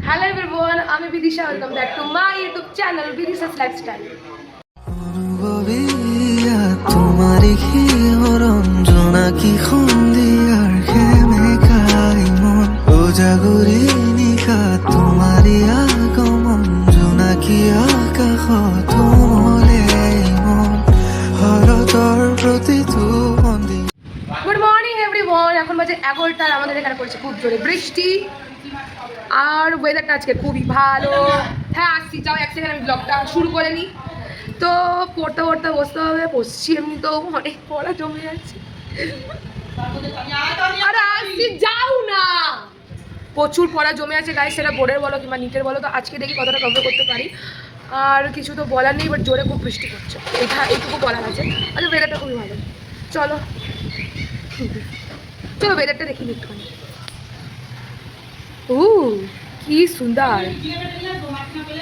Hello everyone, I'm Vidisha. Welcome back to my YouTube channel, Vidisha's Lifestyle. তোমারি কি রঞ্জনা কি খুন্দিয়ার খেমে খাই মন ওজাগুরি নিশা তোমারি আগমন জোনাকি আকাশ তুমলে মন হরতৰ প্ৰতিটো বন্দি। Good morning everyone. এখন বাজে 11টা। আমাদের এখানে পড়েছে খুব জোরে বৃষ্টি আর ওয়েদারটা আজকে খুবই ভালো। হ্যাঁ আসছি, যাও এক সেকেন্ড আমি ব্লগটা শুরু করে নিই। তো পড়তে পড়তে বসতে হবে, বসছি এমনি তো অনেক পড়া জমে যাচ্ছে। আরে আসছি, যাও না, প্রচুর পড়া জমে আছে গাইস, সেটা বোর্ডের বলো কিংবা নিটের বলো। তো আজকে দেখি কতটা কভার করতে পারি। আর কিছু তো বলার নেই, বাট জোরে খুব বৃষ্টি করছে, এইটুকু বলার আছে। আচ্ছা ওয়েদারটা খুবই ভালো, চলো চলো ওয়েদারটা দেখি একটুখানি। ও কি সুন্দর,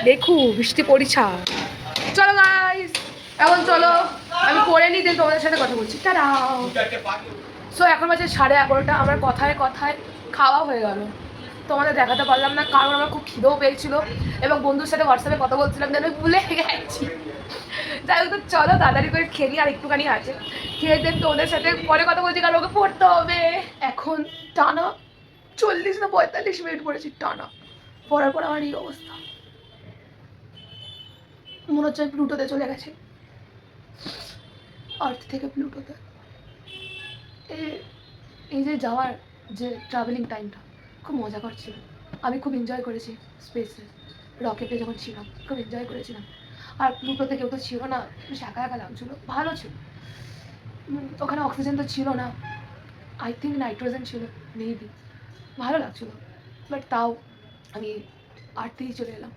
দেখো বৃষ্টি পড়িছা। চলো গাইস এখন চলো আমি পড়ে নিই, দেন তোমাদের সাথে কথা বলছি। টাটা। সো এখন বাজে 11:30। আমার কথায় কথায় খাওয়া হয়ে গেল, তোমাদের দেখাতে পারলাম না কারণ আমার খুব খিদেও পেয়েছিল এবং বন্ধুর সাথে হোয়াটসঅ্যাপে কথা বলছিলাম যেন ভুলে গেছি। যাই হোক, তো চলো তাড়াতাড়ি করে খেয়ে নিই, আর একটুখানি আছে খেয়ে দেন তোমাদের সাথে পরে কথা বলছি কারণ ওকে পড়তে হবে। এখন টানা 40 না 45 মিনিট পড়েছি টানা, পড়ার পর আমার এই অবস্থা। মনে হচ্ছে প্লুটোতে চলে গেছে, আর্থ থেকে প্লুটোতে। এই যে যাওয়ার যে ট্রাভেলিং টাইমটা খুব মজা করছিল, আমি খুব এনজয় করেছি। স্পেসে রকেটে যখন ছিলাম খুব এনজয় করেছিলাম। আর প্লুটোতে কেউ তো ছিল না, বেশ একা একা লাগছিল, ভালো ছিল। ওখানে অক্সিজেন তো ছিল না, আই থিঙ্ক নাইট্রোজেন ছিল মেবি, ভালো লাগছিলো। বাট তাও আমি আর্থেই চলে এলাম।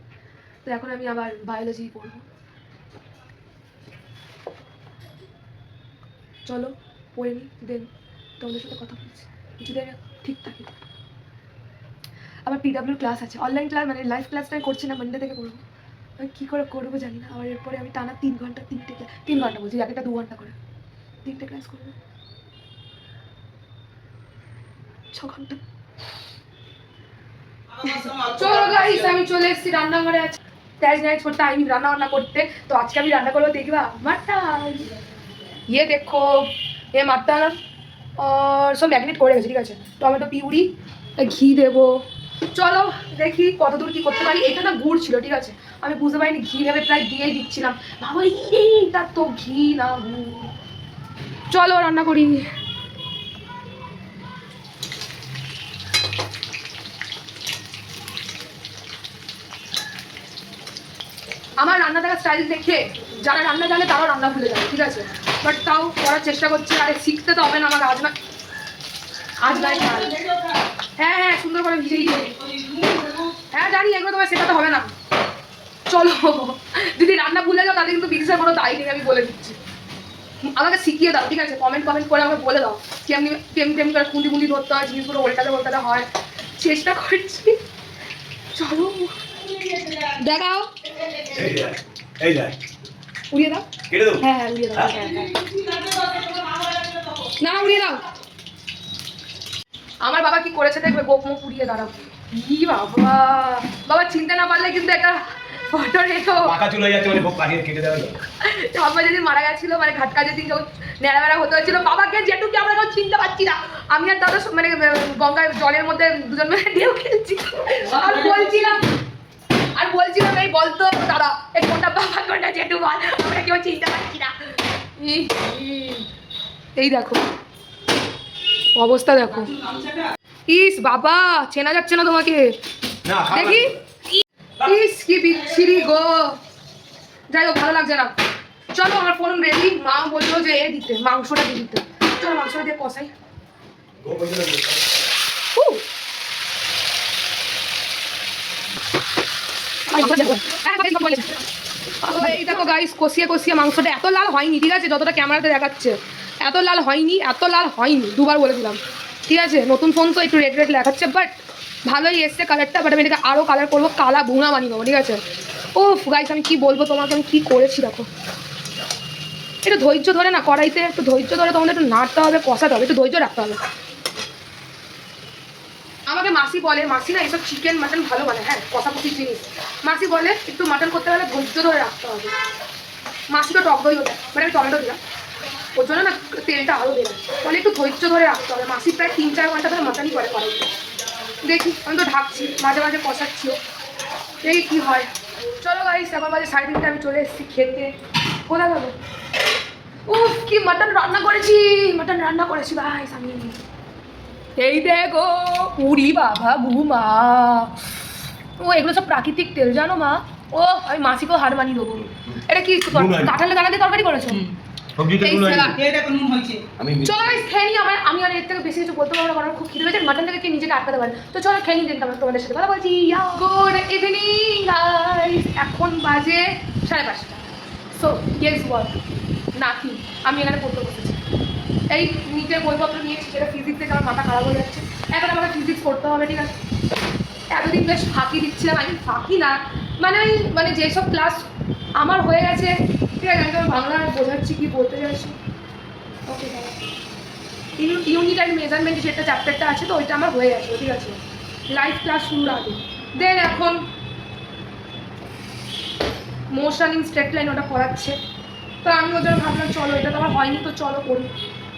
তো এখন আমি আবার বায়োলজি পড়ব। চলো পড়ে নিই, দেন তোমাদের সাথে কথা বলছি যদি আমি ঠিক থাকি। আবার পিডাব্লিউ ক্লাস আছে, অনলাইন ক্লাস, মানে লাইভ ক্লাসটা আমি করছি না, মানডে থেকে করবো। আমি কী করে করবো জানি না। আবার এরপরে আমি টানা 3 ঘন্টা 3 ঘন্টা বলছি, একটা 2 ঘন্টা করে 3টে ক্লাস করবো, 6 ঘন্টা। চলো গাইস আমি চলে এসেছি রান্নাঘরে। আছে ন্যাচ করতে আমি রান্না বান্না করতে। তো আজকে আমি রান্না করবো, দেখবা মাটন। ইয়ে দেখো এ মাটন আর সব ম্যাগনেট করে গেছে, ঠিক আছে। টমেটো পিউরি, ঘি দেবো। চলো দেখি কতদূর কি করতে পারি। এটা না গুড় ছিল, ঠিক আছে, আমি বুঝতে পারিনি ঘি ভেবে প্রায় দিয়েই দিচ্ছিলাম, ভাবো এইটা তো ঘি না গুড়। চলো রান্না করি। আমার রান্না দেখার স্টাইল দেখে যারা রান্না জানে তারাও রান্না ভুলে যাবে, ঠিক আছে। বাট তাও করার চেষ্টা করছি। আরে শিখতে তো হবে না আমাকে, আজ নয় কাল। হ্যাঁ হ্যাঁ সুন্দর করে ভিজেই দিই। হ্যাঁ জানি, এগুলো তোমার শেখাতে হবে না। চলো যদি রান্না ভুলে যাও তাহলে কিন্তু বিশেষের কোনো দায়ী নেই, আমি বলে দিচ্ছি। আমাকে শিখিয়ে দাও, ঠিক আছে, কমেন্ট করে আমাকে বলে দাও কেমনি কেমনি করে খুঁটি খুঁটি ধরতে হয়, জিনিসগুলো উল্টাতে হয়। চেষ্টা করছি, চলো দেখাও। উড়িয়ে দাও, হ্যাঁ হ্যাঁ উড়িয়ে দাও, না উড়িয়ে দাও। আমার বাবা কি করেছে দেখবে, গোপ মুখ উড়িয়ে দাঁড়াও। কি বাবা, বাবা চিনতে না পারলে কিন্তু একটা ফটো রেখো। পাকা চলে যাচ্ছে মানে খুব কাটিয়ে কেটে দেওয়া যায়। বাবা যেদিন মারা গেছিল, মানে ঘাটকা যেদিন যখন নেড়াবেড়া হতে হয়েছিল, বাবাকে যেটুকু আমরা কেউ চিনতে পারছি না। আমি আর দাদা মানে গঙ্গায় জলের মধ্যে দুজন মিলে ঢেউ খেলছি আর বলছিলাম এই বলতো দাদা এই কোনটা বাবা কোনটা জেঠু বল, আমরা কেউ চিনতে পারছি না। এই দেখো অবস্থা দেখো। ইস বাবা চেনা যাচ্ছে না তোমাকে, দেখি ইস কি বিচ্ছিরি গো। যাই হোক ভালো লাগছে না। চলো আমার ফোন রেডি, মা বললো যে এ দিতে মাংসটা দিয়ে দিতে। চলো মাংসটা দিয়ে কষাই। এই দেখো গাইস কষিয়ে কষিয়ে মাংসটা এত লাল হয়নি, ঠিক আছে, যতটা ক্যামেরাতে দেখাচ্ছে এত লাল হয়নি, দুবার বলে দিলাম, ঠিক আছে। নতুন ফোন তো একটু রেড রেড দেখাচ্ছে, বাট ভালোই এসছে কালারটা। বাট আমি এটাকে আরও কালার করবো, কালা ভুঙা বানিয়ে দেবো, ঠিক আছে। ও গাইস আমি কি বলবো তোমাকে, আমি কী করেছি দেখো। একটু ধৈর্য ধরে না, কড়াইতে একটু ধৈর্য ধরে তোমাদের একটু নাড়তে হবে, কষাতে হবে, একটু ধৈর্য রাখতে হবে। আমাকে মাসি বলে, মাসি না এসব চিকেন মাটন ভালো বানায়, হ্যাঁ কষাকষির জিনিস। মাসি বলে একটু মাটন করতে গেলে ধৈর্য ধরে রাখতে হবে। মাসি তো টক দইও দেয়, মানে আমি টমেটো দিলাম ওর জন্য না তেলটা আরও দেবে, বলে একটু ধৈর্য ধরে রাখতে হবে। মাসি প্রায় 3-4 ঘন্টা ধরে মাটনই করে করাই। দেখি আমি তো ঢাকছি, মাঝে মাঝে কষাচ্ছিও, এই কি হয়। চলো গাইস, এখন বাজে 3:30, আমি চলে এসেছি খেতে। কোথায় যাবো? উফ কি মাটন রান্না করেছি, মাটন রান্না করেছি গাইস আমি। এই দেখো পুরি বাবা বুমা, ও এগুলো সব প্রাকৃতিক তেল জানো মা। ও আমি মাসিকেও হার মানিয়ে দেবো। এটা কি কাঁঠালের দানা দিয়ে তরকারি করেছো? সবজিতে এই নুন আছে। সেরা। এটা কোন হয়েছে? আমি চলো গাইস খেয়ে নিই, আমি আর এর থেকে বেশি কিছু বলতে পারবো না, কারণ খুব খিদে পেয়েছে। মাটন থেকে কে নিজেকে আটকাতে পারে। তো চলো খেয়ে নিই, দেন তোমাদের সাথে কথা বলছি। গুড ইভিনিং গাইস, এখন বাজে 5:30। সো গেস হোয়াট, নাকি আমি এখানে পড়তে বসেছি। এই নিজের বইপত্র নিয়েছি, যেটা ফিজিক্স থেকে আমার মাথা খারাপ হয়ে যাচ্ছে। এখন আমাকে ফিজিক্স পড়তে হবে, ঠিক আছে? এতদিন বেশ ফাঁকি দিচ্ছিলাম, আমি ফাঁকি না, মানে ওই মানে যেসব ক্লাস আমার হয়ে গেছে, ঠিক আছে, আমি তো বাংলা বোঝাচ্ছি কি বলতে চাইছি। ওকে ইউনিট অ্যান্ড মেজারমেন্ট যেটা চ্যাপ্টারটা আছে, তো ওইটা আমার হয়ে গেছে, ঠিক আছে, লাইভ ক্লাস শুরুর আগে। দেন এখন মোশনিং স্ট্রেট লাইন ওটা করাচ্ছে, তো আমি ওদের ভাবলাম চলো এটা তো আমার হয়নি, তো চলো করি।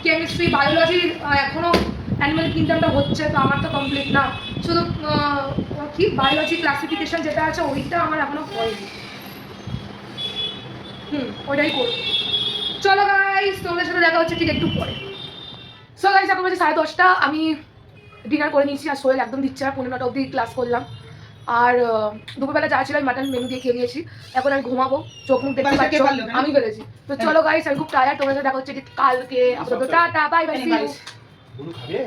কেমিস্ট্রি বায়োলজি এখনও অ্যানিম্যাল কিংডমটা হচ্ছে, তো আমার তো কমপ্লিট না, শুধু কি বায়োলজি ক্লাসিফিকেশন যেটা আছে ওইটা আমার এখনও হয়নি। ওইটাই করবো। চলো গাইস, তোমাদের সাথে দেখা হচ্ছে ঠিক একটু পরে। সো গাইস, এখন বাজে 10:30, আমি ডিনার করে নিয়েছি, আর শরীর একদম দিচ্ছে না। 9:30 অবধি ক্লাস করলাম, আর দুপুরবেলা যা ছিল আমি মাটন মেনু দিয়ে খেয়ে নিয়েছি। এখন আমি ঘুমাবো, চোখ মুখ দেখতে পাচ্ছি আমি ফেলেছি। তো চলো গাইস, আমি খুব টায়ার্ড, তোমাদের সাথে দেখা হচ্ছে ঠিক কালকে। আপাতত tata, bye bye, see you.